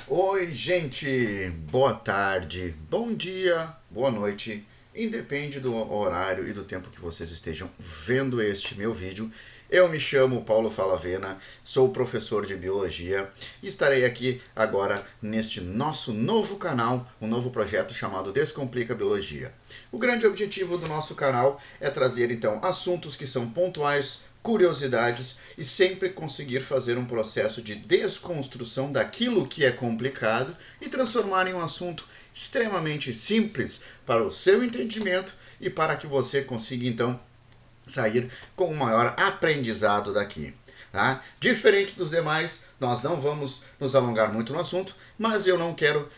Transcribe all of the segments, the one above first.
Oi, gente! Boa tarde, bom dia, boa noite. Independe do horário e do tempo que vocês estejam vendo este meu vídeo. Eu me chamo Paulo Falavena, sou professor de biologia e estarei aqui agora neste nosso novo canal, um novo projeto chamado Descomplica Biologia. O grande objetivo do nosso canal é trazer então assuntos que são pontuais, curiosidades e sempre conseguir fazer um processo de desconstrução daquilo que é complicado e transformar em um assunto extremamente simples para o seu entendimento e para que você consiga então sair com o maior aprendizado daqui. Tá? Diferente dos demais, nós não vamos nos alongar muito no assunto, mas eu não quero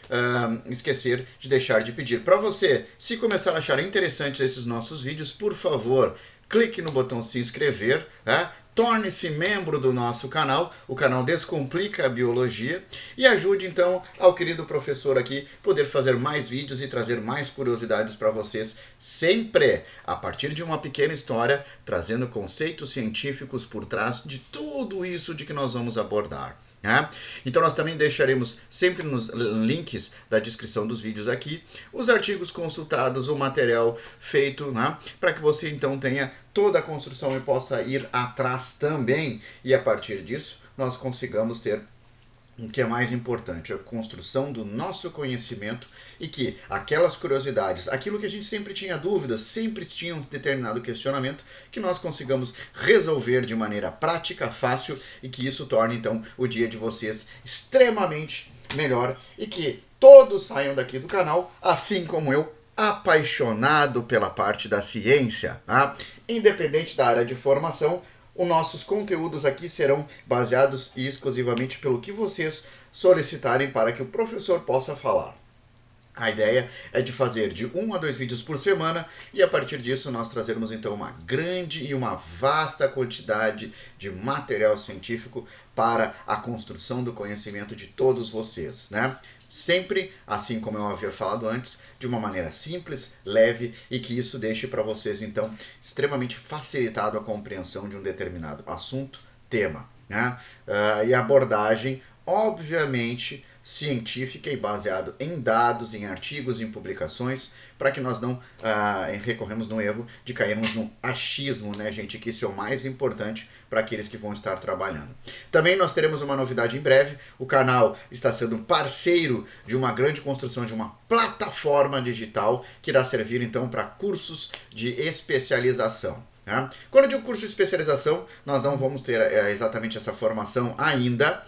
esquecer de deixar de pedir para você, se começar a achar interessantes esses nossos vídeos, por favor, clique no botão se inscrever, tá? Torne-se membro do nosso canal, o canal Descomplica a Biologia, e ajude então ao querido professor aqui poder fazer mais vídeos e trazer mais curiosidades para vocês, sempre a partir de uma pequena história, trazendo conceitos científicos por trás de tudo isso de que nós vamos abordar. Então nós também deixaremos sempre nos links da descrição dos vídeos aqui os artigos consultados, o material feito, para que você então tenha toda a construção e possa ir atrás também, e a partir disso nós consigamos ter o que é mais importante, a construção do nosso conhecimento, e que aquelas curiosidades, aquilo que a gente sempre tinha dúvidas, sempre tinha um determinado questionamento, que nós consigamos resolver de maneira prática, fácil, e que isso torne então o dia de vocês extremamente melhor, e que todos saiam daqui do canal, assim como eu, apaixonado pela parte da ciência, independente da área de formação. Os nossos conteúdos aqui serão baseados exclusivamente pelo que vocês solicitarem para que o professor possa falar. A ideia é de fazer de 1 a 2 vídeos por semana, e a partir disso nós trazermos então uma grande e uma vasta quantidade de material científico para a construção do conhecimento de todos vocês, Sempre, assim como eu havia falado antes, de uma maneira simples, leve, e que isso deixe para vocês então extremamente facilitado a compreensão de um determinado assunto, tema, e abordagem, obviamente, científica e baseado em dados, em artigos, em publicações, para que nós não recorremos no erro de cairmos no achismo, gente, que isso é o mais importante para aqueles que vão estar trabalhando. Também nós teremos uma novidade em breve. O canal está sendo um parceiro de uma grande construção de uma plataforma digital que irá servir então para cursos de especialização. Quando eu digo curso de especialização, nós não vamos ter exatamente essa formação ainda,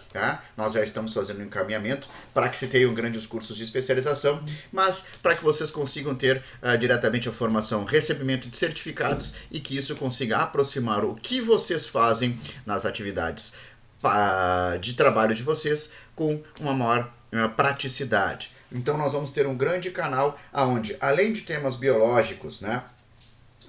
nós já estamos fazendo um encaminhamento para que se tenham grandes cursos de especialização, mas para que vocês consigam ter diretamente a formação, recebimento de certificados, e que isso consiga aproximar o que vocês fazem nas atividades de trabalho de vocês com uma maior praticidade. Então nós vamos ter um grande canal onde, além de temas biológicos,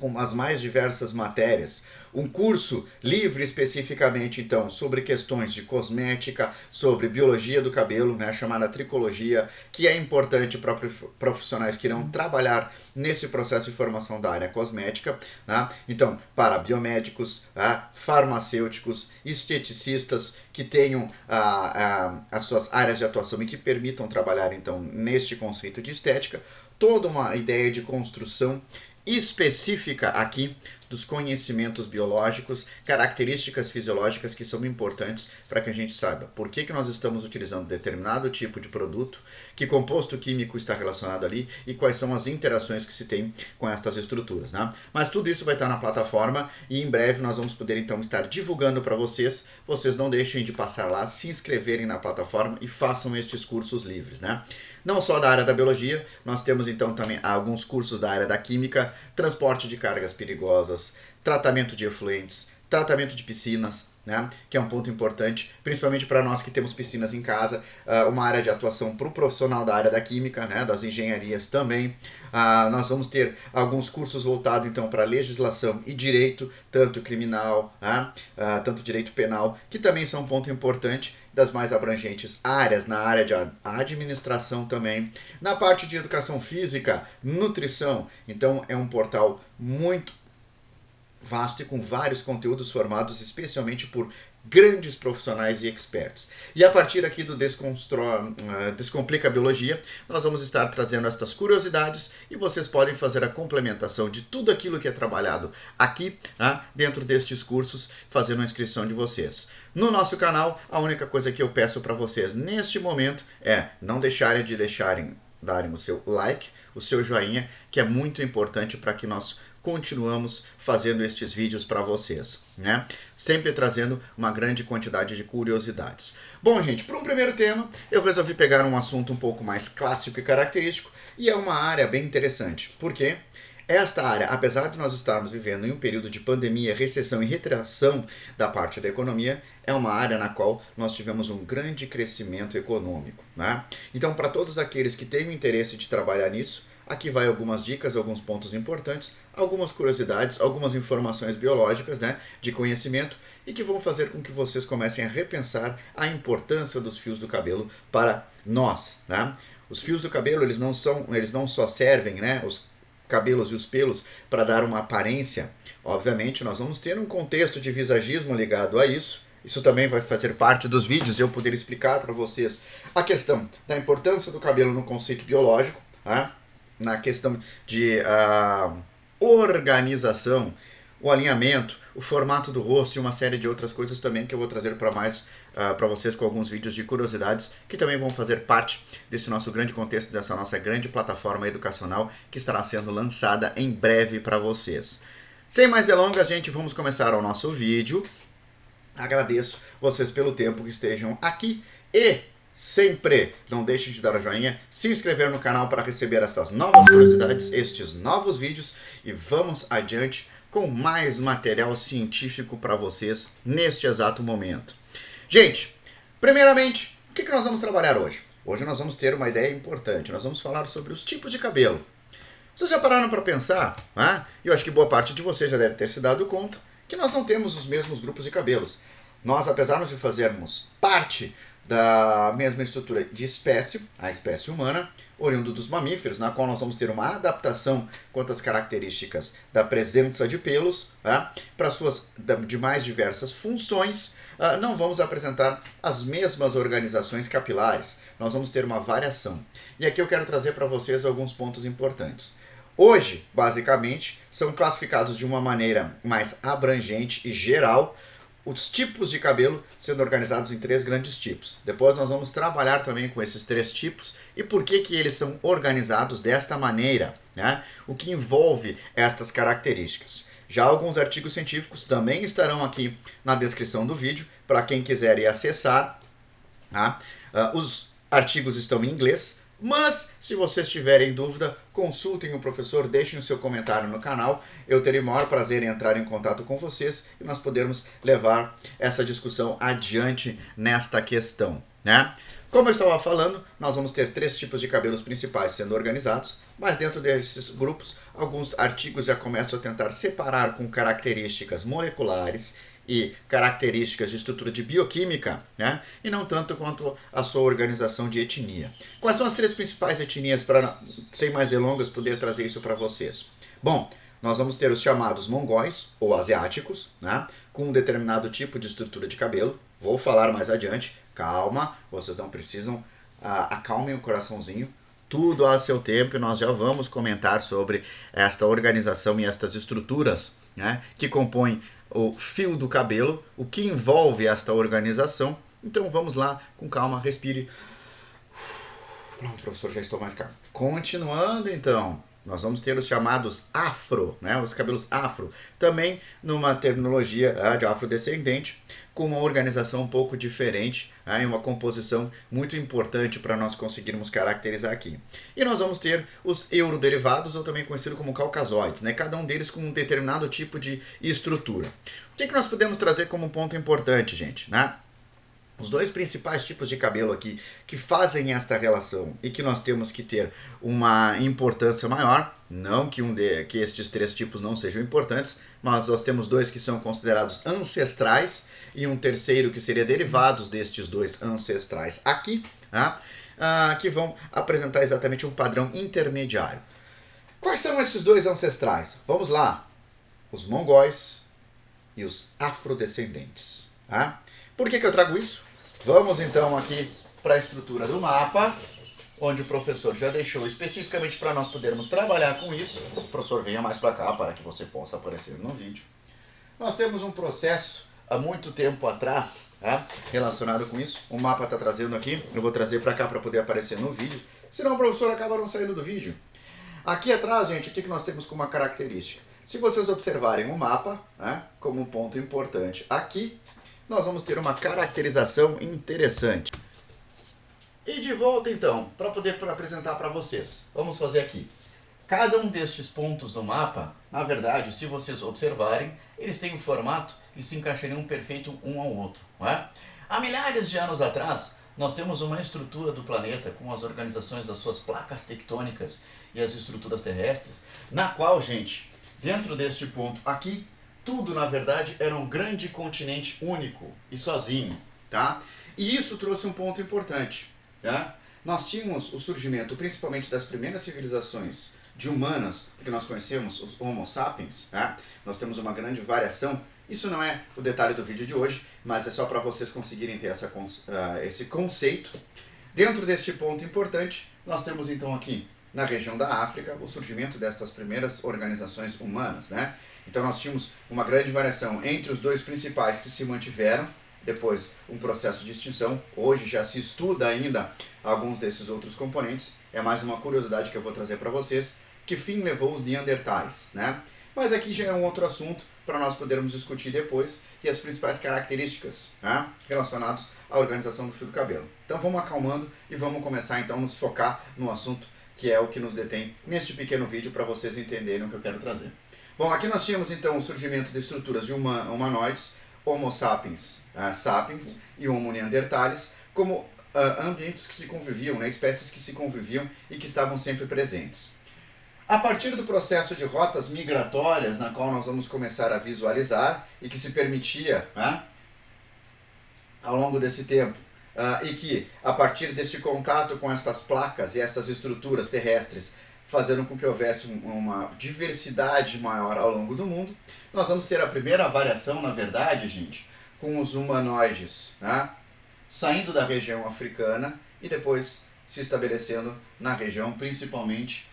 com as mais diversas matérias, um curso livre especificamente então sobre questões de cosmética, sobre biologia do cabelo, chamada tricologia, que é importante para profissionais que irão trabalhar nesse processo de formação da área cosmética, então para biomédicos, farmacêuticos, esteticistas que tenham as suas áreas de atuação e que permitam trabalhar então neste conceito de estética, toda uma ideia de construção específica aqui dos conhecimentos biológicos, características fisiológicas que são importantes para que a gente saiba por que nós estamos utilizando determinado tipo de produto, que composto químico está relacionado ali e quais são as interações que se tem com estas estruturas. Mas tudo isso vai estar na plataforma, e em breve nós vamos poder então estar divulgando para vocês. Vocês não deixem de passar lá, se inscreverem na plataforma e façam estes cursos livres. Não só da área da biologia, nós temos então também alguns cursos da área da química, transporte de cargas perigosas, tratamento de efluentes, tratamento de piscinas, que é um ponto importante, principalmente para nós que temos piscinas em casa, uma área de atuação para o profissional da área da química, das engenharias também. Nós vamos ter alguns cursos voltados então para legislação e direito, tanto criminal, tanto direito penal, que também são um ponto importante, das mais abrangentes áreas, na área de administração também, na parte de educação física, nutrição. Então é um portal muito vasto e com vários conteúdos formados especialmente por grandes profissionais e experts. E a partir aqui do Descomplica Biologia, nós vamos estar trazendo estas curiosidades e vocês podem fazer a complementação de tudo aquilo que é trabalhado aqui, dentro destes cursos, fazendo a inscrição de vocês. No nosso canal, a única coisa que eu peço para vocês neste momento é não deixarem de darem o seu like, o seu joinha, que é muito importante para que nós continuamos fazendo estes vídeos para vocês, né? Sempre trazendo uma grande quantidade de curiosidades. Bom, gente, para um primeiro tema, eu resolvi pegar um assunto um pouco mais clássico e característico, e é uma área bem interessante. Por quê? Esta área, apesar de nós estarmos vivendo em um período de pandemia, recessão e retração da parte da economia, é uma área na qual nós tivemos um grande crescimento econômico, né? Então, para todos aqueles que têm o interesse de trabalhar nisso, aqui vai algumas dicas, alguns pontos importantes, algumas curiosidades, algumas informações biológicas, né, de conhecimento e que vão fazer com que vocês comecem a repensar a importância dos fios do cabelo para nós, né? Os fios do cabelo, eles não só servem, né, os cabelos e os pelos para dar uma aparência. Obviamente, nós vamos ter um contexto de visagismo ligado a isso. Isso também vai fazer parte dos vídeos, eu poder explicar para vocês a questão da importância do cabelo no conceito biológico, tá? Na questão de organização, o alinhamento, o formato do rosto e uma série de outras coisas também que eu vou trazer para vocês com alguns vídeos de curiosidades que também vão fazer parte desse nosso grande contexto, dessa nossa grande plataforma educacional que estará sendo lançada em breve para vocês. Sem mais delongas, gente, vamos começar o nosso vídeo. Agradeço vocês pelo tempo que estejam aqui e sempre não deixe de dar a joinha, se inscrever no canal para receber essas novas curiosidades, estes novos vídeos e vamos adiante com mais material científico para vocês neste exato momento. Gente, primeiramente, o que nós vamos trabalhar hoje? Hoje nós vamos ter uma ideia importante, nós vamos falar sobre os tipos de cabelo. Vocês já pararam para pensar? Eu acho que boa parte de vocês já deve ter se dado conta que nós não temos os mesmos grupos de cabelos. Nós, apesar de fazermos parte da mesma estrutura de espécie, a espécie humana, oriundo dos mamíferos, na qual nós vamos ter uma adaptação quanto às características da presença de pelos, para suas demais diversas funções, não vamos apresentar as mesmas organizações capilares, nós vamos ter uma variação. E aqui eu quero trazer para vocês alguns pontos importantes. Hoje, basicamente, são classificados de uma maneira mais abrangente e geral os tipos de cabelo sendo organizados em 3 grandes tipos. Depois nós vamos trabalhar também com esses 3 tipos e por que eles são organizados desta maneira, né? O que envolve estas características. Já alguns artigos científicos também estarão aqui na descrição do vídeo para quem quiser ir acessar. Os artigos estão em inglês, mas se vocês tiverem dúvida, consultem o professor, deixem o seu comentário no canal. Eu terei o maior prazer em entrar em contato com vocês e nós podermos levar essa discussão adiante nesta questão, né? Como eu estava falando, nós vamos ter 3 tipos de cabelos principais sendo organizados, mas dentro desses grupos, alguns artigos já começam a tentar separar com características moleculares e características de estrutura de bioquímica, né? E não tanto quanto a sua organização de etnia. Quais são as 3 principais etnias para, sem mais delongas, poder trazer isso para vocês? Bom, nós vamos ter os chamados mongóis ou asiáticos, né? Com um determinado tipo de estrutura de cabelo. Vou falar mais adiante. Calma, vocês não precisam, acalmem o coraçãozinho. Tudo a seu tempo e nós já vamos comentar sobre esta organização e estas estruturas, né, que compõem o fio do cabelo, o que envolve esta organização. Então vamos lá, com calma, respire. Pronto, professor, já estou mais calmo. Continuando então, nós vamos ter os chamados afro, né, os cabelos afro, também numa terminologia de afrodescendente, com uma organização um pouco diferente, e uma composição muito importante para nós conseguirmos caracterizar aqui. E nós vamos ter os euroderivados, ou também conhecido como caucasoides, né? Cada um deles com um determinado tipo de estrutura. O que nós podemos trazer como um ponto importante, gente, né? Os 2 principais tipos de cabelo aqui que fazem esta relação e que nós temos que ter uma importância maior, não que estes 3 tipos não sejam importantes, mas nós temos 2 que são considerados ancestrais e um terceiro que seria derivados destes 2 ancestrais aqui, que vão apresentar exatamente um padrão intermediário. Quais são esses 2 ancestrais? Vamos lá, os mongóis e os afrodescendentes. Por que eu trago isso? Vamos então aqui para a estrutura do mapa, onde o professor já deixou especificamente para nós podermos trabalhar com isso. O professor venha mais para cá para que você possa aparecer no vídeo. Nós temos um processo há muito tempo atrás, tá? Relacionado com isso. O mapa está trazendo aqui, eu vou trazer para cá para poder aparecer no vídeo, senão o professor acaba não saindo do vídeo. Aqui atrás, gente, o que nós temos como uma característica? Se vocês observarem o mapa, né, como um ponto importante aqui, nós vamos ter uma caracterização interessante. E de volta então, para poder apresentar para vocês, vamos fazer aqui. Cada um destes pontos do mapa, na verdade, se vocês observarem, eles têm um formato e se encaixariam perfeito um ao outro. Não é? Há milhares de anos atrás, nós temos uma estrutura do planeta com as organizações das suas placas tectônicas e as estruturas terrestres, na qual, gente, dentro deste ponto aqui, tudo na verdade era um grande continente único e sozinho, tá? E isso trouxe um ponto importante, tá? Nós tínhamos o surgimento principalmente das primeiras civilizações de humanas, que nós conhecemos, os Homo sapiens, tá? Nós temos uma grande variação. Isso não é o detalhe do vídeo de hoje, mas é só para vocês conseguirem ter esse conceito. Dentro deste ponto importante, nós temos então aqui, na região da África, o surgimento destas primeiras organizações humanas, né? Então nós tínhamos uma grande variação entre os dois principais que se mantiveram, depois um processo de extinção. Hoje já se estuda ainda alguns desses outros componentes. É mais uma curiosidade que eu vou trazer para vocês. Que fim levou os Neandertais, né? Mas aqui já é um outro assunto para nós podermos discutir depois, e as principais características, né, relacionadas à organização do fio do cabelo. Então vamos acalmando e vamos começar então a nos focar no assunto que é o que nos detém neste pequeno vídeo para vocês entenderem o que eu quero trazer. Bom, aqui nós tínhamos então o surgimento de estruturas de humanoides, Homo sapiens, sapiens e Homo neanderthalis, como ambientes que se conviviam, né, espécies que se conviviam e que estavam sempre presentes. A partir do processo de rotas migratórias, na qual nós vamos começar a visualizar e que se permitia, né, ao longo desse tempo, e que a partir deste contato com estas placas e essas estruturas terrestres fazendo com que houvesse uma diversidade maior ao longo do mundo, nós vamos ter a primeira variação, na verdade, gente, com os humanoides, né, saindo da região africana e depois se estabelecendo na região principalmente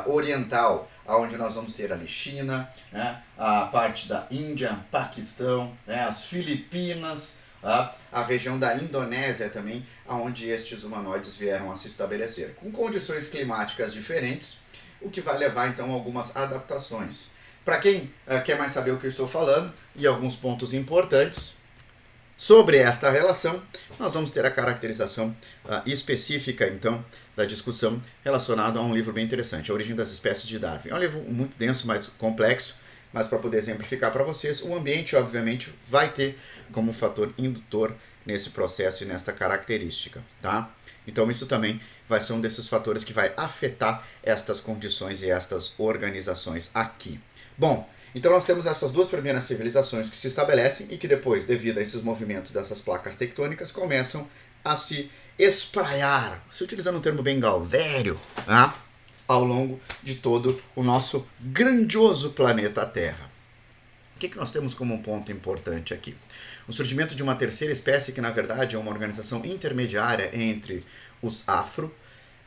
oriental, onde nós vamos ter ali China, né, a parte da Índia, Paquistão, né, as Filipinas, a região da Indonésia também, onde estes humanoides vieram a se estabelecer, com condições climáticas diferentes, o que vai levar então a algumas adaptações. Para quem quer mais saber o que eu estou falando e alguns pontos importantes sobre esta relação, nós vamos ter a caracterização específica então da discussão relacionada a um livro bem interessante, A Origem das Espécies de Darwin. É um livro muito denso, mais complexo, mas para poder exemplificar para vocês, o ambiente obviamente vai ter como fator indutor nesse processo e nesta característica, tá? Então isso também vai ser um desses fatores que vai afetar estas condições e estas organizações aqui. Bom, então nós temos essas duas primeiras civilizações que se estabelecem e que depois, devido a esses movimentos dessas placas tectônicas, começam a se espraiar, se utilizando um termo bem gaudério, tá? Ao longo de todo o nosso grandioso planeta Terra. O que nós temos como um ponto importante aqui? O surgimento de uma terceira espécie que, na verdade, é uma organização intermediária entre os afro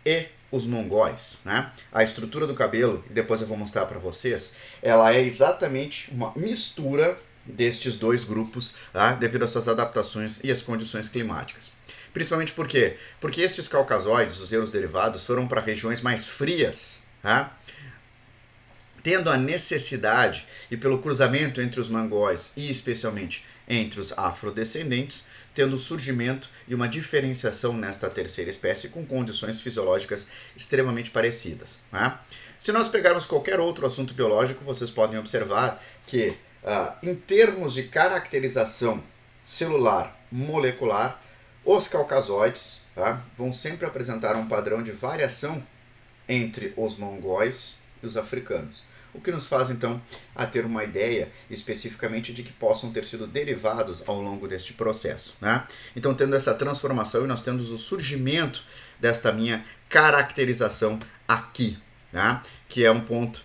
e os mongóis, né? A estrutura do cabelo, e depois eu vou mostrar para vocês, ela é exatamente uma mistura destes dois grupos, tá? Devido às suas adaptações e às condições climáticas. Principalmente por quê? Porque estes caucasoides, os euros derivados, foram para regiões mais frias, tá? Tendo a necessidade, e pelo cruzamento entre os mongóis e especialmente entre os afrodescendentes, tendo o surgimento e uma diferenciação nesta terceira espécie com condições fisiológicas extremamente parecidas, né? Se nós pegarmos qualquer outro assunto biológico, vocês podem observar que, em termos de caracterização celular molecular, os caucasoides, tá, vão sempre apresentar um padrão de variação entre os mongóis e os africanos. O que nos faz, então, a ter uma ideia especificamente de que possam ter sido derivados ao longo deste processo, né? Então, tendo essa transformação, e nós temos o surgimento desta minha caracterização aqui, né? Que é um ponto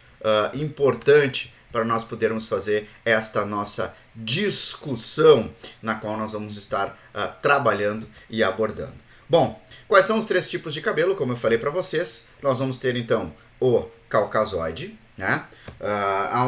importante para nós podermos fazer esta nossa discussão na qual nós vamos estar trabalhando e abordando. Bom, quais são os 3 tipos de cabelo? Como eu falei para vocês, nós vamos ter então o caucasoide, né?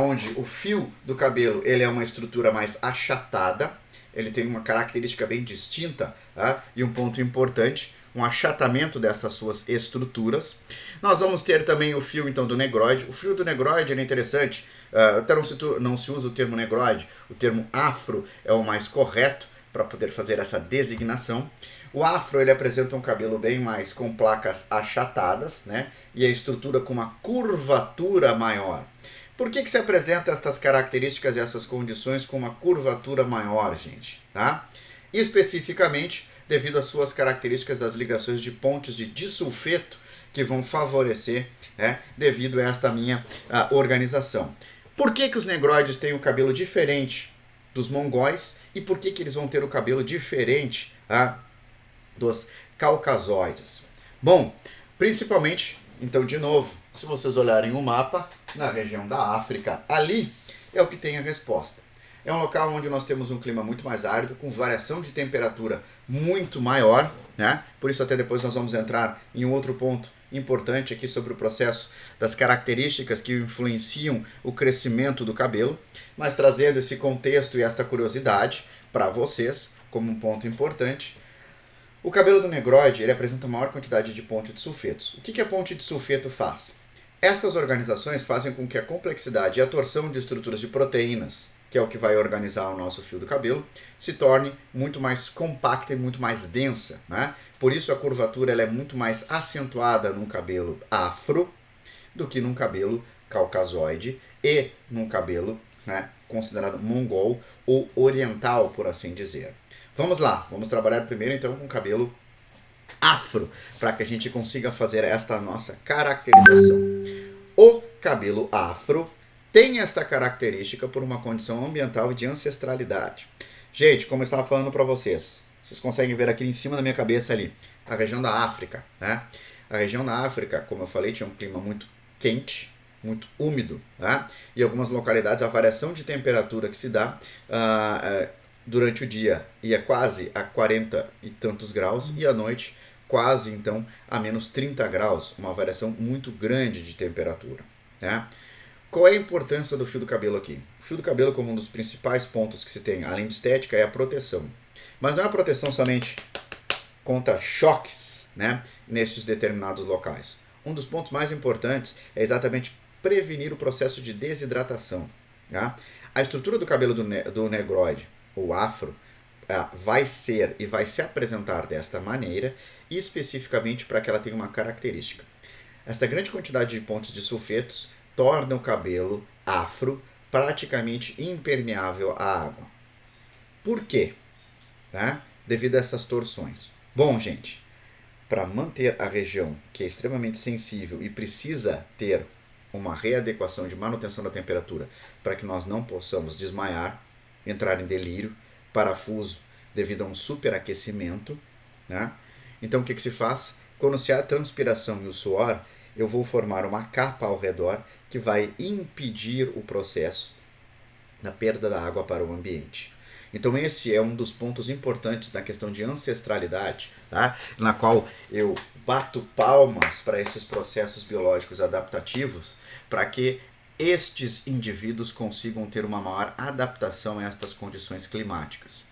Onde o fio do cabelo ele é uma estrutura mais achatada, ele tem uma característica bem distinta, tá? E um ponto importante, um achatamento dessas suas estruturas. Nós vamos ter também o fio então do negroide. O fio do negroide é interessante, até não se usa o termo negroide, o termo afro é o mais correto para poder fazer essa designação. O afro ele apresenta um cabelo bem mais com placas achatadas, né? E a estrutura com uma curvatura maior. Por que se apresenta essas características e essas condições com uma curvatura maior, gente? Tá? Especificamente devido às suas características das ligações de pontes de disulfeto que vão favorecer, né, devido a esta minha organização. Por que os negroides têm o cabelo diferente dos mongóis e por que eles vão ter o cabelo diferente dos caucasoides? Bom, principalmente, então de novo, se vocês olharem o mapa, na região da África, ali é o que tem a resposta. É um local onde nós temos um clima muito mais árido, com variação de temperatura muito maior, né? Por isso até depois nós vamos entrar em um outro ponto importante aqui sobre o processo das características que influenciam o crescimento do cabelo, mas trazendo esse contexto e esta curiosidade para vocês como um ponto importante. O cabelo do negroide ele apresenta maior quantidade de ponte de sulfetos. O que a ponte de sulfeto faz? Estas organizações fazem com que a complexidade e a torção de estruturas de proteínas, que é o que vai organizar o nosso fio do cabelo, se torne muito mais compacta e muito mais densa, né? Por isso a curvatura ela é muito mais acentuada num cabelo afro do que num cabelo caucasoide e num cabelo, né, considerado mongol ou oriental, por assim dizer. Vamos lá, vamos trabalhar primeiro então com cabelo afro, para que a gente consiga fazer esta nossa caracterização. O cabelo afro tem esta característica por uma condição ambiental e de ancestralidade. Gente, como eu estava falando para vocês conseguem ver aqui em cima da minha cabeça ali, a região da África, né? A região da África, como eu falei, tinha um clima muito quente, muito úmido, né? E algumas localidades a variação de temperatura que se dá durante o dia ia quase a 40 e tantos graus e à noite quase então a menos 30 graus, uma variação muito grande de temperatura, né? Qual é a importância do fio do cabelo aqui? O fio do cabelo, como um dos principais pontos que se tem, além de estética, é a proteção. Mas não é a proteção somente contra choques, né, nesses determinados locais. Um dos pontos mais importantes é exatamente prevenir o processo de desidratação. Tá? A estrutura do cabelo do negroide, ou afro, vai ser e vai se apresentar desta maneira, especificamente para que ela tenha uma característica. Esta grande quantidade de pontos de sulfetos torna o cabelo afro praticamente impermeável à água. Por quê? Tá? Devido a essas torções. Bom, gente, para manter a região que é extremamente sensível e precisa ter uma readequação de manutenção da temperatura para que nós não possamos desmaiar, entrar em delírio, parafuso devido a um superaquecimento, né? Então o que se faz? Quando se há transpiração e o suor, eu vou formar uma capa ao redor que vai impedir o processo da perda da água para o ambiente. Então esse é um dos pontos importantes na questão de ancestralidade, tá? Na qual eu bato palmas para esses processos biológicos adaptativos para que estes indivíduos consigam ter uma maior adaptação a estas condições climáticas.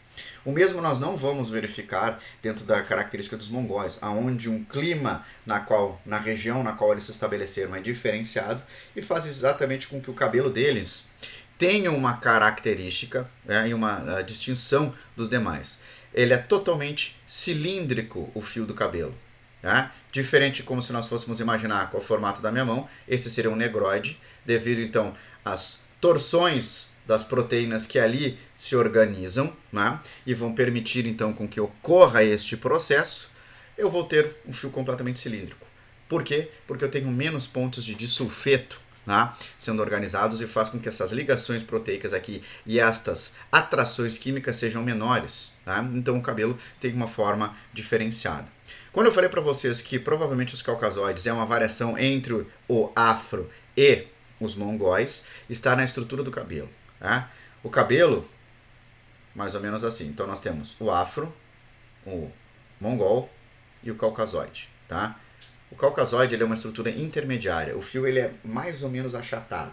O mesmo nós não vamos verificar dentro da característica dos mongóis, aonde um clima na região na qual eles se estabeleceram é diferenciado e faz exatamente com que o cabelo deles tenha uma característica, né, e uma distinção dos demais. Ele é totalmente cilíndrico, o fio do cabelo. Tá? Diferente como se nós fôssemos imaginar com o formato da minha mão, esse seria um negroide, devido então às torções das proteínas que ali se organizam, né, e vão permitir então com que ocorra este processo, eu vou ter um fio completamente cilíndrico. Por quê? Porque eu tenho menos pontos de disulfeto, né, sendo organizados e faz com que essas ligações proteicas aqui e estas atrações químicas sejam menores. Tá? Então o cabelo tem uma forma diferenciada. Quando eu falei para vocês que provavelmente os caucasoides é uma variação entre o afro e os mongóis, está na estrutura do cabelo. Tá? O cabelo mais ou menos assim. Então nós temos o afro, o mongol e o caucasoide, tá? O caucasoide ele é uma estrutura intermediária. O fio ele é mais ou menos achatado.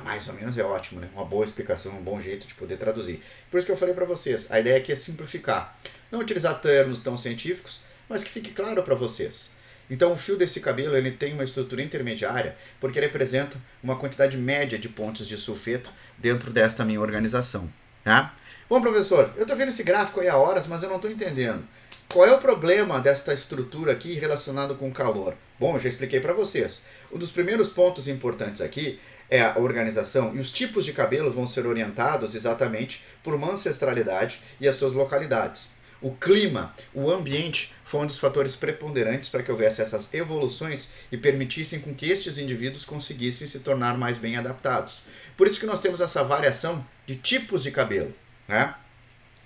Mais ou menos é ótimo, né? Uma boa explicação, um bom jeito de poder traduzir. Por isso que eu falei para vocês, a ideia aqui é simplificar. Não utilizar termos tão científicos, mas que fique claro para vocês. Então o fio desse cabelo ele tem uma estrutura intermediária porque ele apresenta uma quantidade média de pontos de sulfeto dentro desta minha organização. Tá? Bom, professor, eu estou vendo esse gráfico aí há horas, mas eu não estou entendendo. Qual é o problema desta estrutura aqui relacionado com o calor? Bom, eu já expliquei para vocês. Um dos primeiros pontos importantes aqui é a organização e os tipos de cabelo vão ser orientados exatamente por uma ancestralidade e as suas localidades. O clima, o ambiente foi um dos fatores preponderantes para que houvesse essas evoluções e permitissem com que estes indivíduos conseguissem se tornar mais bem adaptados. Por isso que nós temos essa variação de tipos de cabelo, né?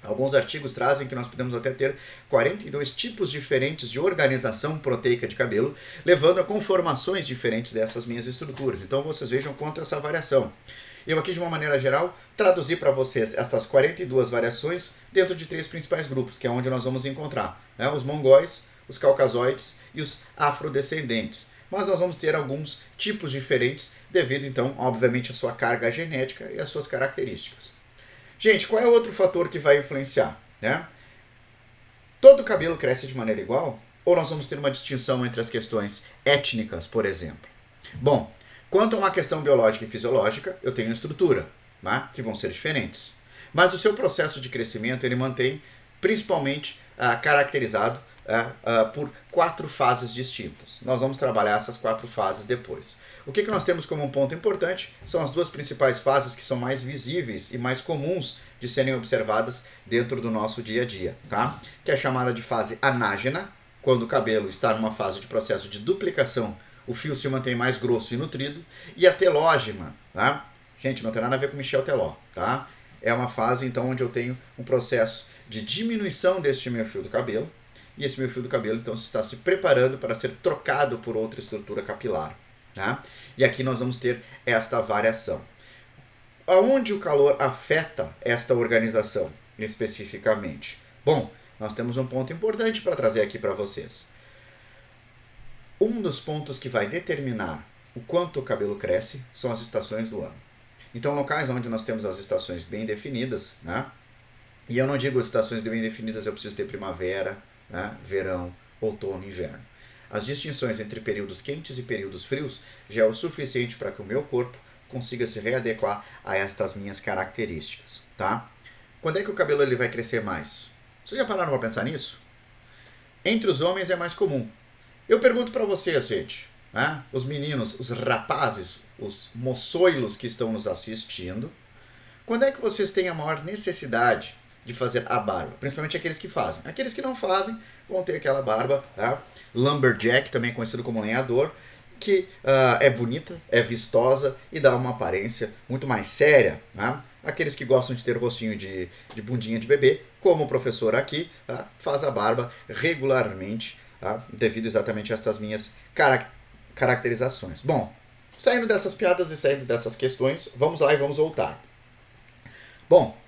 Alguns artigos trazem que nós podemos até ter 42 tipos diferentes de organização proteica de cabelo, levando a conformações diferentes dessas minhas estruturas. Então vocês vejam quanto essa variação. Eu aqui, de uma maneira geral, traduzi para vocês essas 42 variações dentro de 3 principais grupos, que é onde nós vamos encontrar, né? Os mongóis, os caucasoides e os afrodescendentes. Mas nós vamos ter alguns tipos diferentes devido, então, obviamente, à sua carga genética e às suas características. Gente, qual é o outro fator que vai influenciar, né? Todo cabelo cresce de maneira igual? Ou nós vamos ter uma distinção entre as questões étnicas, por exemplo? Bom, quanto a uma questão biológica e fisiológica, eu tenho estrutura, né, que vão ser diferentes. Mas o seu processo de crescimento, ele mantém principalmente caracterizado por 4 fases distintas. Nós vamos trabalhar essas 4 fases depois. O que nós temos como um ponto importante são as 2 principais fases que são mais visíveis e mais comuns de serem observadas dentro do nosso dia a dia, tá? Que é chamada de fase anágena, quando o cabelo está numa fase de processo de duplicação, o fio se mantém mais grosso e nutrido, e a telógena, tá? Gente, não tem nada a ver com Michel Teló, tá? É uma fase, então, onde eu tenho um processo de diminuição deste meu fio do cabelo, e esse meu fio do cabelo, então, está se preparando para ser trocado por outra estrutura capilar, tá? E aqui nós vamos ter esta variação. Aonde o calor afeta esta organização, especificamente? Bom, nós temos um ponto importante para trazer aqui para vocês. Um dos pontos que vai determinar o quanto o cabelo cresce são as estações do ano. Então, locais onde nós temos as estações bem definidas, né? E eu não digo estações bem definidas, eu preciso ter primavera, né? Verão, outono e inverno. As distinções entre períodos quentes e períodos frios já é o suficiente para que o meu corpo consiga se readequar a estas minhas características, tá? Quando é que o cabelo ele vai crescer mais? Vocês já pararam para pensar nisso? Entre os homens é mais comum. Eu pergunto para vocês, gente, né? Os meninos, os rapazes, os moçoilos que estão nos assistindo, quando é que vocês têm a maior necessidade de fazer a barba? Principalmente aqueles que fazem. Aqueles que não fazem vão ter aquela barba, tá? Lumberjack, também conhecido como lenhador, que é bonita, é vistosa e dá uma aparência muito mais séria, né? Aqueles que gostam de ter rostinho de bundinha de bebê, como o professor aqui, tá? Faz a barba regularmente, tá? Devido exatamente a estas minhas caracterizações. Bom, saindo dessas piadas e saindo dessas questões, vamos lá e vamos voltar. Bom,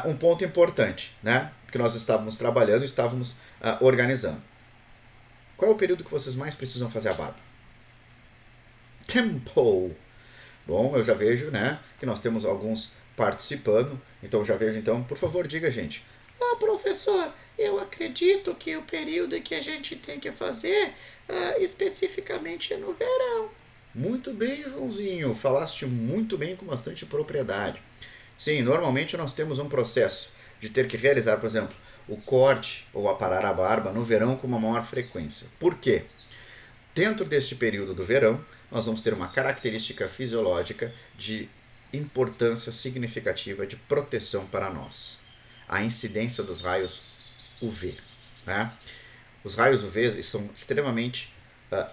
um ponto importante, né? Que nós estávamos trabalhando, estávamos organizando. Qual é o período que vocês mais precisam fazer a barba? Tempo. Bom, eu já vejo, né, que nós temos alguns participando. Então já vejo, então, por favor, diga, gente. Professor, eu acredito que o período que a gente tem que fazer especificamente é no verão. Muito bem, Joãozinho. Falaste muito bem, com bastante propriedade. Sim, normalmente nós temos um processo de ter que realizar, por exemplo, o corte ou aparar a barba no verão com uma maior frequência. Por quê? Dentro deste período do verão, nós vamos ter uma característica fisiológica de importância significativa de proteção para nós. A incidência dos raios UV. Né? Os raios UV são extremamente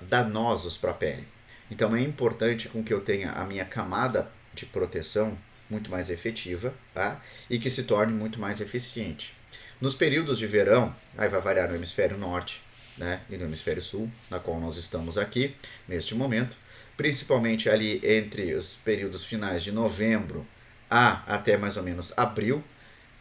danosos para a pele. Então é importante com que eu tenha a minha camada de proteção muito mais efetiva, tá? E que se torne muito mais eficiente. Nos períodos de verão, aí vai variar no hemisfério norte, né, e no hemisfério sul, na qual nós estamos aqui, neste momento, principalmente ali entre os períodos finais de novembro até mais ou menos abril,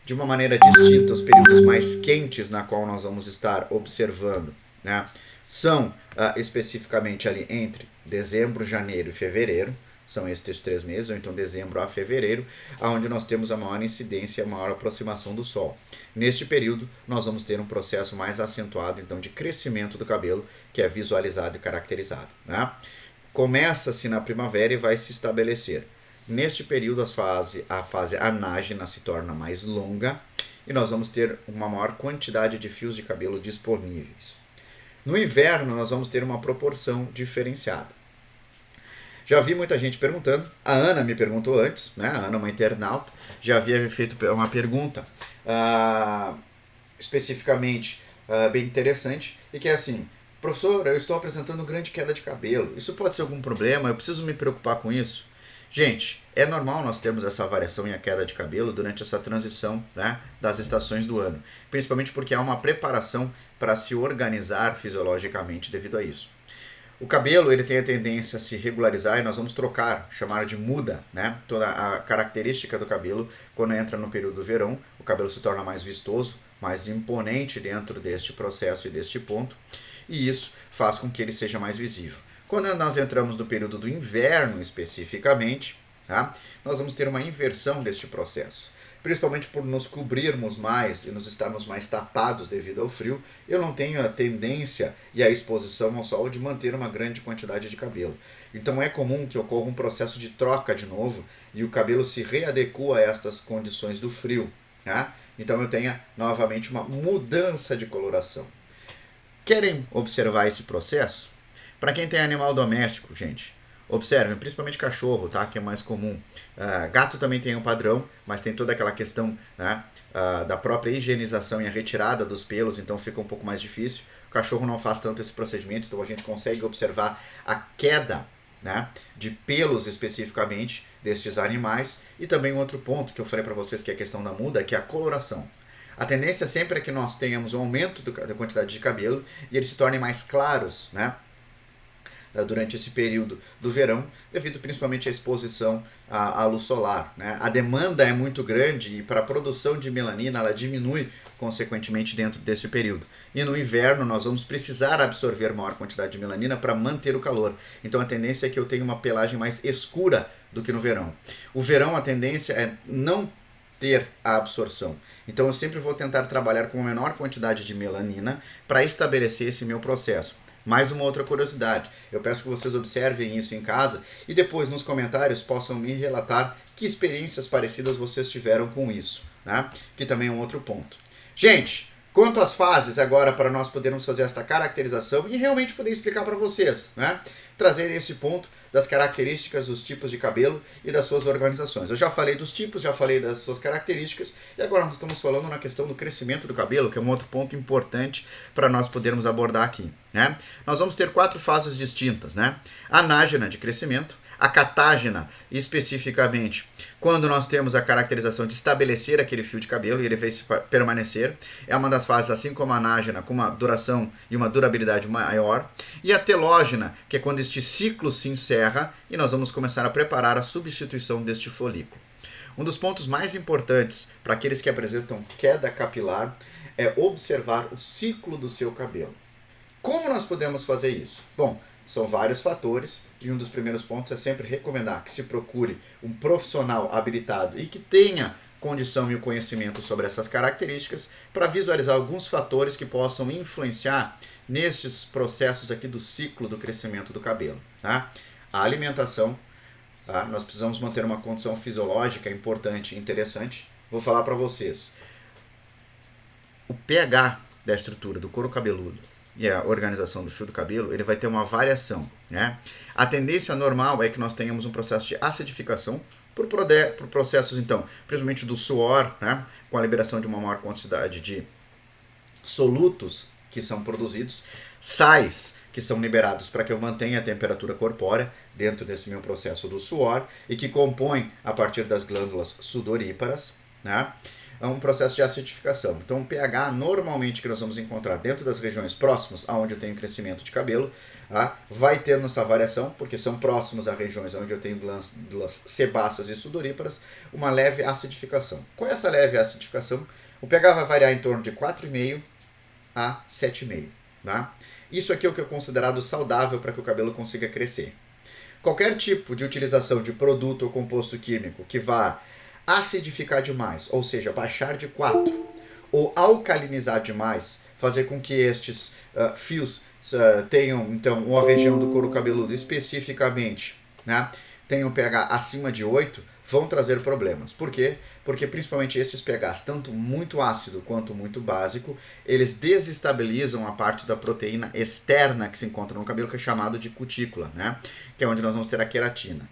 de uma maneira distinta os períodos mais quentes na qual nós vamos estar observando, né? São especificamente ali entre dezembro, janeiro e fevereiro, são estes 3 meses, ou então dezembro a fevereiro, onde nós temos a maior incidência e a maior aproximação do Sol. Neste período, nós vamos ter um processo mais acentuado então de crescimento do cabelo, que é visualizado e caracterizado, né? Começa-se na primavera e vai se estabelecer. Neste período, a fase anágena se torna mais longa e nós vamos ter uma maior quantidade de fios de cabelo disponíveis. No inverno, nós vamos ter uma proporção diferenciada. Já vi muita gente perguntando, a Ana me perguntou antes, né? A Ana, uma internauta, já havia feito uma pergunta especificamente bem interessante, e que é assim: professor, eu estou apresentando grande queda de cabelo, isso pode ser algum problema? Eu preciso me preocupar com isso? Gente, é normal nós termos essa variação e a queda de cabelo durante essa transição, né, das estações do ano, principalmente porque há uma preparação para se organizar fisiologicamente devido a isso. O cabelo ele tem a tendência a se regularizar e nós vamos trocar, chamar de muda, né? Toda a característica do cabelo quando entra no período do verão, o cabelo se torna mais vistoso, mais imponente dentro deste processo e deste ponto, e isso faz com que ele seja mais visível. Quando nós entramos no período do inverno especificamente, tá? Nós vamos ter uma inversão deste processo. Principalmente por nos cobrirmos mais e nos estarmos mais tapados devido ao frio, eu não tenho a tendência e a exposição ao sol de manter uma grande quantidade de cabelo. Então é comum que ocorra um processo de troca de novo e o cabelo se readequa a estas condições do frio, tá? Então eu tenho novamente uma mudança de coloração. Querem observar esse processo? Para quem tem animal doméstico, gente, observem, principalmente cachorro, tá? Que é mais comum. Gato também tem um padrão, mas tem toda aquela questão, né, da própria higienização e a retirada dos pelos, então fica um pouco mais difícil. O cachorro não faz tanto esse procedimento, então a gente consegue observar a queda, né, de pelos especificamente destes animais. E também um outro ponto que eu falei para vocês, que é a questão da muda, que é a coloração. A tendência sempre é que nós tenhamos um aumento da quantidade de cabelo e eles se tornem mais claros, né, durante esse período do verão, devido principalmente à exposição à luz solar, né? A demanda é muito grande e para a produção de melanina ela diminui consequentemente dentro desse período. E no inverno nós vamos precisar absorver maior quantidade de melanina para manter o calor. Então a tendência é que eu tenha uma pelagem mais escura do que no verão. O verão a tendência é não ter a absorção. Então eu sempre vou tentar trabalhar com a menor quantidade de melanina para estabelecer esse meu processo. Mais uma outra curiosidade, eu peço que vocês observem isso em casa e depois nos comentários possam me relatar que experiências parecidas vocês tiveram com isso, né? Que também é um outro ponto. Gente, quanto às fases agora para nós podermos fazer esta caracterização e realmente poder explicar para vocês, né? Trazer esse ponto das características dos tipos de cabelo e das suas organizações. Eu já falei dos tipos, já falei das suas características e agora nós estamos falando na questão do crescimento do cabelo, que é um outro ponto importante para nós podermos abordar aqui, né? Nós vamos ter 4 fases distintas, né? A anágena de crescimento, a catágena, especificamente, quando nós temos a caracterização de estabelecer aquele fio de cabelo e ele vai permanecer, é uma das fases, assim como a anágena, com uma duração e uma durabilidade maior, e a telógena, que é quando este ciclo se encerra e nós vamos começar a preparar a substituição deste folículo. Um dos pontos mais importantes para aqueles que apresentam queda capilar é observar o ciclo do seu cabelo. Como nós podemos fazer isso? Bom, são vários fatores e um dos primeiros pontos é sempre recomendar que se procure um profissional habilitado e que tenha condição e o conhecimento sobre essas características para visualizar alguns fatores que possam influenciar nesses processos aqui do ciclo do crescimento do cabelo, tá? A alimentação, tá? Nós precisamos manter uma condição fisiológica importante e interessante. Vou falar para vocês. O pH da estrutura do couro cabeludo e a organização do fio do cabelo, ele vai ter uma variação, né? A tendência normal é que nós tenhamos um processo de acidificação por processos, então, principalmente do suor, né? Com a liberação de uma maior quantidade de solutos que são produzidos, sais que são liberados para que eu mantenha a temperatura corpórea dentro desse meu processo do suor e que compõem a partir das glândulas sudoríparas, né? um processo de acidificação. Então o pH normalmente que nós vamos encontrar dentro das regiões próximas aonde eu tenho crescimento de cabelo, vai tendo essa variação, porque são próximos a regiões onde eu tenho glândulas sebáceas e sudoríparas, uma leve acidificação. Com essa leve acidificação, o pH vai variar em torno de 4,5 a 7,5. Tá? Isso aqui é o que é considerado saudável para que o cabelo consiga crescer. Qualquer tipo de utilização de produto ou composto químico que vá acidificar demais, ou seja, baixar de 4, ou alcalinizar demais, fazer com que estes fios tenham então uma região do couro cabeludo especificamente, né, tenham pH acima de 8, vão trazer problemas. Por quê? Porque principalmente estes pHs, tanto muito ácido quanto muito básico, eles desestabilizam a parte da proteína externa que se encontra no cabelo, que é chamado de cutícula, né, que é onde nós vamos ter a queratina.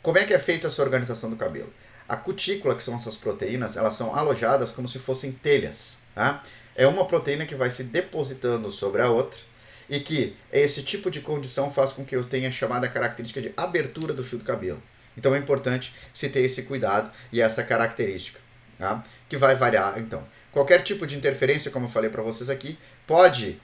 Como é que é feita essa organização do cabelo? A cutícula, que são essas proteínas, elas são alojadas como se fossem telhas. Tá? É uma proteína que vai se depositando sobre a outra e que esse tipo de condição faz com que eu tenha a chamada característica de abertura do fio do cabelo. Então é importante se ter esse cuidado e essa característica, tá? Que vai variar. Então, qualquer tipo de interferência, como eu falei para vocês aqui, pode,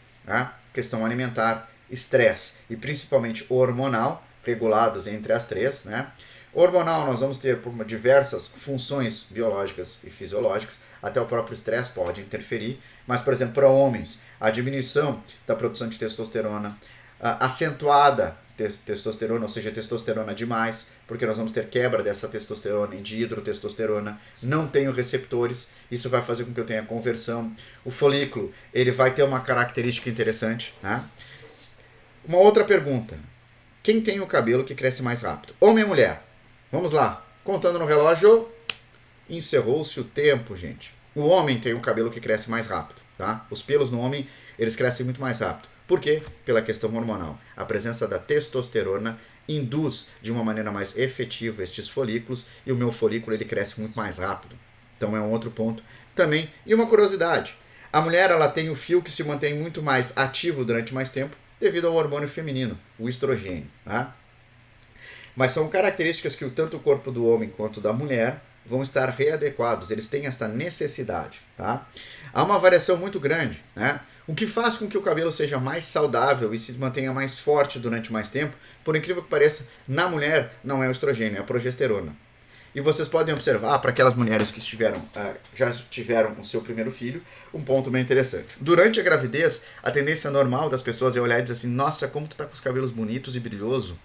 questão alimentar, estresse e principalmente hormonal, regulados entre as três, né? Hormonal, nós vamos ter por diversas funções biológicas e fisiológicas, até o próprio estresse pode interferir, mas, por exemplo, para homens, a diminuição da produção de testosterona, acentuada testosterona, ou seja, testosterona demais, porque nós vamos ter quebra dessa testosterona em dihidrotestosterona, não tenho receptores, isso vai fazer com que eu tenha conversão. O folículo, ele vai ter uma característica interessante, né? Uma outra pergunta, quem tem o cabelo que cresce mais rápido? Homem ou mulher? Vamos lá, contando no relógio, encerrou-se o tempo, gente. O homem tem o cabelo que cresce mais rápido, tá? Os pelos no homem, eles crescem muito mais rápido. Por quê? Pela questão hormonal. A presença da testosterona induz de uma maneira mais efetiva estes folículos e o meu folículo ele cresce muito mais rápido. Então é um outro ponto também. E uma curiosidade, a mulher ela tem o fio que se mantém muito mais ativo durante mais tempo devido ao hormônio feminino, o estrogênio, tá? Mas são características que tanto o corpo do homem quanto da mulher vão estar readequados, eles têm essa necessidade, tá? Há uma variação muito grande, né? O que faz com que o cabelo seja mais saudável e se mantenha mais forte durante mais tempo, por incrível que pareça, na mulher não é o estrogênio, é a progesterona. E vocês podem observar, para aquelas mulheres que já tiveram o seu primeiro filho, um ponto bem interessante. Durante a gravidez, a tendência normal das pessoas é olhar e dizer assim, nossa, como tu tá com os cabelos bonitos e brilhoso.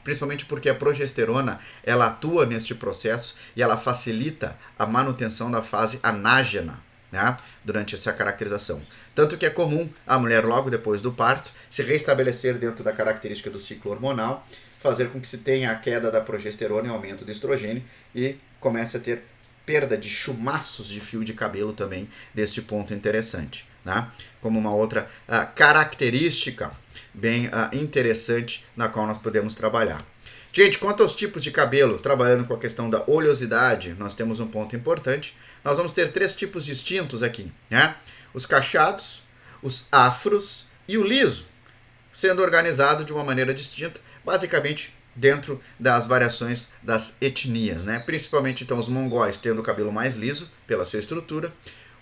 Principalmente porque a progesterona, ela atua neste processo e ela facilita a manutenção da fase anágena, né, durante essa caracterização. Tanto que é comum a mulher, logo depois do parto, se restabelecer dentro da característica do ciclo hormonal, fazer com que se tenha a queda da progesterona e aumento do estrogênio e comece a ter perda de chumaços de fio de cabelo também, deste ponto interessante, né? Como uma outra característica bem interessante na qual nós podemos trabalhar. Gente, quanto aos tipos de cabelo, trabalhando com a questão da oleosidade, nós temos um ponto importante. Nós vamos ter 3 tipos distintos aqui, né? Os cacheados, os afros e o liso, sendo organizado de uma maneira distinta, basicamente dentro das variações das etnias, né? Principalmente então os mongóis tendo o cabelo mais liso pela sua estrutura,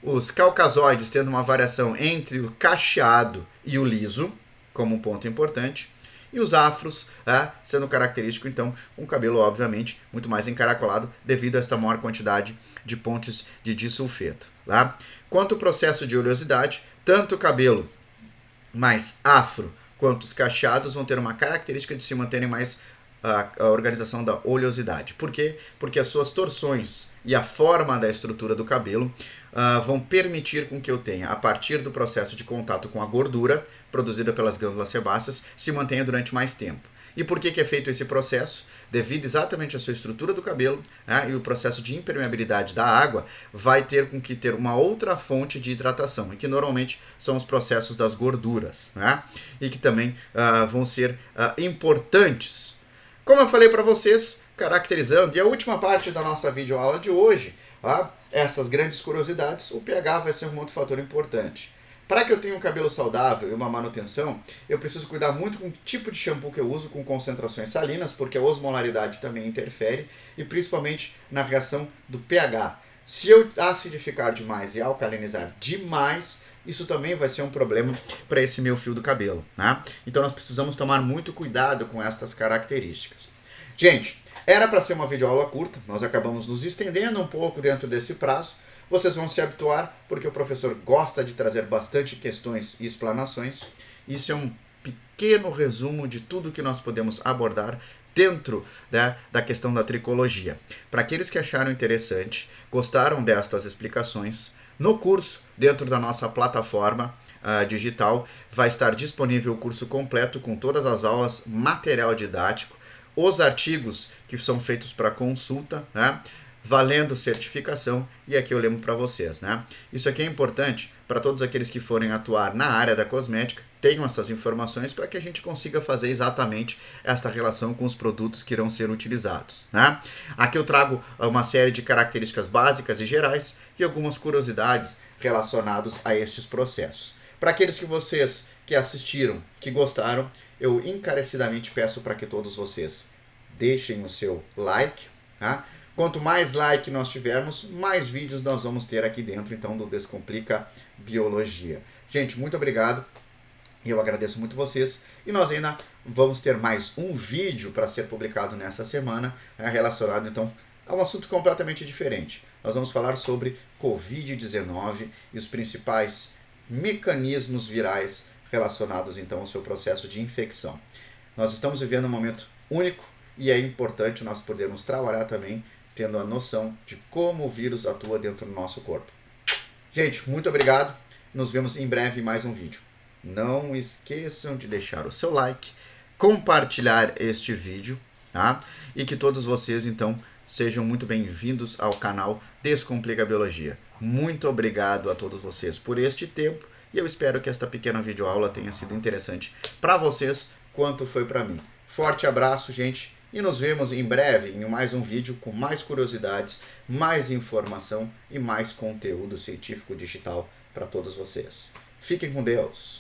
os caucasoides tendo uma variação entre o cacheado e o liso, como um ponto importante, e os afros sendo característico então um cabelo obviamente muito mais encaracolado devido a esta maior quantidade de pontes de disulfeto. Tá? Quanto ao processo de oleosidade, tanto o cabelo mais afro quanto os cacheados vão ter uma característica de se manterem mais a organização da oleosidade. Por quê? Porque as suas torções e a forma da estrutura do cabelo vão permitir com que eu tenha, a partir do processo de contato com a gordura produzida pelas glândulas sebáceas, se mantenha durante mais tempo. E por que é feito esse processo? Devido exatamente à sua estrutura do cabelo, e o processo de impermeabilidade da água vai ter com que ter uma outra fonte de hidratação, e que normalmente são os processos das gorduras, e que também vão ser importantes. Como eu falei para vocês, caracterizando, e a última parte da nossa videoaula de hoje, essas grandes curiosidades, o pH vai ser um outro fator importante. Para que eu tenha um cabelo saudável e uma manutenção, eu preciso cuidar muito com o tipo de shampoo que eu uso com concentrações salinas, porque a osmolaridade também interfere, e principalmente na reação do pH. Se eu acidificar demais e alcalinizar demais, isso também vai ser um problema para esse meu fio do cabelo, né? Então nós precisamos tomar muito cuidado com estas características. Gente, era para ser uma videoaula curta, nós acabamos nos estendendo um pouco dentro desse prazo. Vocês vão se habituar, porque o professor gosta de trazer bastante questões e explanações. Isso é um pequeno resumo de tudo que nós podemos abordar dentro, né, da questão da tricologia. Para aqueles que acharam interessante, gostaram destas explicações, no curso, dentro da nossa plataforma digital, vai estar disponível o curso completo com todas as aulas, material didático, os artigos que são feitos para consulta, né, valendo certificação, e aqui eu lembro para vocês, né? Isso aqui é importante para todos aqueles que forem atuar na área da cosmética, tenham essas informações para que a gente consiga fazer exatamente esta relação com os produtos que irão ser utilizados, né? Aqui eu trago uma série de características básicas e gerais e algumas curiosidades relacionadas a estes processos. Para aqueles que vocês que assistiram, que gostaram, eu encarecidamente peço para que todos vocês deixem o seu like, tá? Quanto mais like nós tivermos, mais vídeos nós vamos ter aqui dentro, então, do Descomplica Biologia. Gente, muito obrigado. Eu agradeço muito vocês. E nós ainda vamos ter mais um vídeo para ser publicado nessa semana, relacionado, então, a um assunto completamente diferente. Nós vamos falar sobre Covid-19 e os principais mecanismos virais relacionados, então, ao seu processo de infecção. Nós estamos vivendo um momento único e é importante nós podermos trabalhar também tendo a noção de como o vírus atua dentro do nosso corpo. Gente, muito obrigado. Nos vemos em breve em mais um vídeo. Não esqueçam de deixar o seu like, compartilhar este vídeo, tá? E que todos vocês, então, sejam muito bem-vindos ao canal Descomplica Biologia. Muito obrigado a todos vocês por este tempo e eu espero que esta pequena videoaula tenha sido interessante para vocês quanto foi para mim. Forte abraço, gente. E nos vemos em breve em mais um vídeo com mais curiosidades, mais informação e mais conteúdo científico digital para todos vocês. Fiquem com Deus!